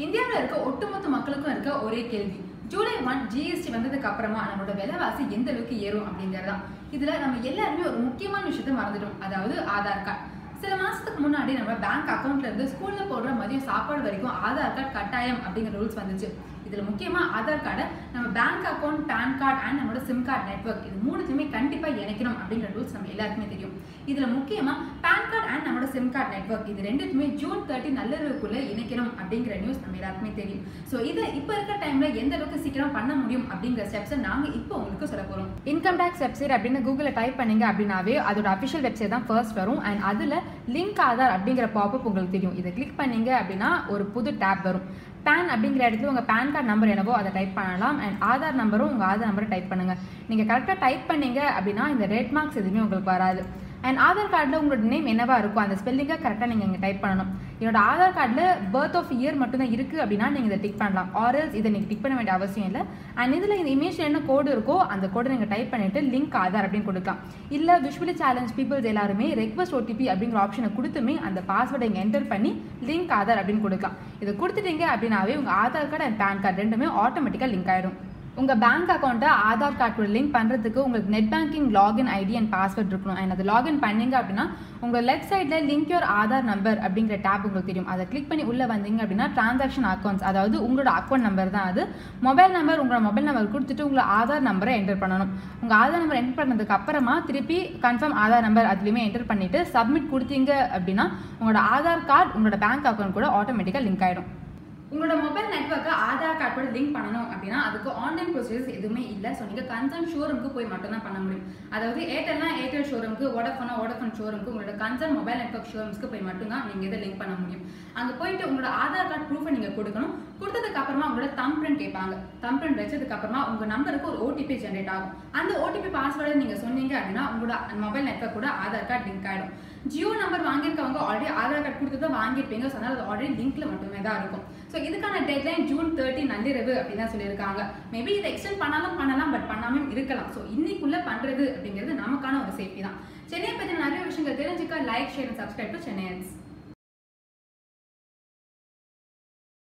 இந்தியாவில் இருக்க ஒட்டுமொத்த மக்களுக்கும் இருக்க ஒரே கேள்வி, ஜூலை 1 ஜிஎஸ்டி வந்ததுக்கு அப்புறமா நம்மளோட விலைவாசி எந்த அளவுக்கு ஏறும் அப்படிங்கறதான். இதுல நம்ம எல்லாருமே ஒரு முக்கியமான விஷயத்த மறந்துட்டோம், அதாவது ஆதார் கார்டு. சில மாசத்துக்கு முன்னாடி நம்ம பேங்க் அக்கௌண்ட்ல இருந்து ஸ்கூல்ல போடுற மதியம் சாப்பாடு வரைக்கும் ஆதார் கார்டு கட்டாயம் அப்படிங்கிற ரூல்ஸ் வந்துச்சு. இதுல முக்கியமா ஆதார் கார்டை நம்ம bank account, PAN card and நம்மளோட சிம் கார்டு நெட்வொர்க் இது மூணுத்தையுமே கண்டிப்பா இணைக்கணும் அப்படிங்கிற ரூல்ஸ் நம்ம எல்லாருக்குமே தெரியும். இதுல முக்கியமா பேன் கார்டு அண்ட் நம்மளோட சிம் கார்டு நெட்வொர்க் இது ரெண்டுத்துமே ஜூன் 30 நள்ளிரவுக்குள்ள இணைக்கணும் அப்படிங்கிற நியூஸ் நம்ம எல்லாருக்குமே தெரியும். ஸோ இதை இப்ப இருக்க டைம்ல எந்த அளவுக்கு சீக்கிரம் பண்ண முடியும் அப்படிங்கிற ஸ்டெப்ஸை நாங்க இப்போ உங்களுக்கு சொல்ல போறோம். இன்கம் டேக்ஸ் வெப்சைட் அப்படின்னு கூகுள்ல டைப் பண்ணீங்க அப்படின்னாவே அதோட அஃபிஷியல் வெப்சைட் தான் ஃபர்ஸ்ட் வரும். அண்ட் அதுல லிங்க் ஆதார் அப்படிங்கிற பாப்அப் உங்களுக்கு தெரியும். இதை கிளிக் பண்ணீங்க அப்படின்னா ஒரு புது டேப் வரும். பேன் அப்படிங்கிற இடத்துல உங்கள் பேன் கார்டு நம்பர் என்னவோ அதை டைப் பண்ணலாம். அண்ட் ஆதார் நம்பரும் உங்கள் ஆதார் நம்பரை டைப் பண்ணுங்கள். நீங்கள் கரெக்டாக டைப் பண்ணீங்க அப்படின்னா இந்த ரெட் மார்க்ஸ் எதுவுமே உங்களுக்கு வராது. அண்ட் ஆதார் கார்டில் உங்களோட நேம் என்னவா இருக்கும் அந்த ஸ்பெல்லிங்கை கரெக்டாக நீங்கள் இங்கே டைப் பண்ணணும். என்னோட ஆதார் கார்டில் பர்த் ஆஃப் இயர் மட்டும்தான் இருக்குது அப்படின்னா நீங்கள் இதை டிக் பண்ணலாம். ஆர்எல்ஸ் இதை நீங்கள் டிக் பண்ண வேண்டிய அவசியம் இல்லை. அண்ட் இதில் இந்த இமேஜ் என்ன கோடு இருக்கோ அந்த கோடை நீங்கள் டைப் பண்ணிவிட்டு லிங்க் ஆதார் அப்படின்னு கொடுக்கலாம். இல்லை விஷுவலி சேலஞ்ச் பீப்புள்ஸ் எல்லாருமே ரெக்வஸ்ட் ஓடிபி அப்படிங்கிற ஆப்ஷனை கொடுத்துமே அந்த பாஸ்வேர்டை இங்கே என்டர் பண்ணி லிங்க் ஆதார் அப்படின்னு கொடுக்கலாம். இதை கொடுத்துட்டீங்க அப்படின்னாவே உங்கள் Aadhaar card and PAN card ரெண்டுமே ஆட்டோமேட்டிக்காக லிங்க் ஆகிடும். உங்கள் பேங்க் அக்கௌண்ட்டை ஆதார் கார்டு லிங்க் பண்ணுறதுக்கு உங்களுக்கு net banking login ID and password இருக்கணும். அண்ட் அது லாகின் பண்ணீங்க அப்படின்னா உங்கள் லெஃப்ட் சைடில் லிங்க் யோர் ஆதார் நம்பர் அப்படிங்கிற டேப் உங்களுக்கு தெரியும். அதை கிளிக் பண்ணி உள்ளே வந்தீங்க அப்படின்னா டிரான்சாக்ஷன் அக்கௌண்ட்ஸ், அதாவது உங்களோட அக்கௌண்ட் நம்பர் தான் அது. மொபைல் நம்பர் உங்களோட மொபைல் நம்பர் கொடுத்துட்டு உங்களோட ஆதார் நம்பரை என்டர் பண்ணணும். உங்கள் ஆதார் நம்பர் என்டர் பண்ணதுக்கு அப்புறமா திருப்பி கன்ஃபார்ம் ஆதார் நம்பர் அதுலேயுமே என்டர் பண்ணிவிட்டு சப்மிட் கொடுத்தீங்க அப்படின்னா உங்களோட ஆதார் கார்டு உங்களோட பேங்க் அக்கௌண்ட் கூட ஆட்டோமேட்டிக்காக லிங்க் ஆகிடும். உங்களோட மொபைல் நெட்வொர்க்கை ஆதார் கார்டோட லிங்க் பண்ணணும் அப்படின்னா அதுக்கு ஆன்லைன் ப்ரொசீஜர்ஸ் எதுவுமே இல்லை. ஸோ நீங்கள் கன்சர்ன் ஷோரூமுக்கு போய் மட்டும் தான் பண்ண முடியும். அதாவது ஏர்டெல்னா ஏர்டெல் ஷோரூமுக்கு, வோடஃபோனா வோடஃபோன் ஷோரூமுக்கு, உங்களோட கன்சர்ன் மொபைல் நெட்வொர்க் ஷோரூம்ஸ்க்கு போய் மட்டும் தான் நீங்கள் இதை லிங்க் பண்ண முடியும். அங்கே போயிட்டு உங்களோட ஆதார் கார்டு ப்ரூஃபை நீங்கள் கொடுக்கணும். கொடுத்ததுக்கு அப்புறமா உங்களோட தம்ப் பிரிண்ட் கேட்பாங்க. தம்ப் பிரிண்ட் வச்சதுக்கு அப்புறமா உங்கள் நம்பருக்கு ஒரு ஓடிபி ஜென்ரேட் ஆகும். அந்த ஓடிபி பாஸ்வேர்டை நீங்கள் சொன்னீங்க அப்படின்னா உங்களோட மொபைல் நெட்வொர்க் கூட ஆதார் கார்டு லிங்க் ஆகிடும். ஜியோ நம்பர் வாங்கியிருக்கவங்க ஆல்ரெடி ஆதார் கார்டு கொடுத்து தான் வாங்கியிருப்பீங்க. ஸோ அதனால் அது ஆல்ரெடி லிங்க்ல மட்டுமே தான் இருக்கும். ஸோ இதுக்கான டெட்லைன் ஜூன் 30 நள்ளிரவு அப்படின்னு தான் சொல்லியிருக்காங்க. மேபி இதை எக்ஸ்டெண்ட் பண்ணலாம், பட் பண்ணாமல் இருக்கலாம். ஸோ இன்னைக்குள்ள பண்றது அப்படிங்கிறது நமக்கான ஒரு சேஃப்டி தான். சென்னையை பற்றி நிறைய விஷயங்கள் தெரிஞ்சுக்க like, share and subscribe to Chennai.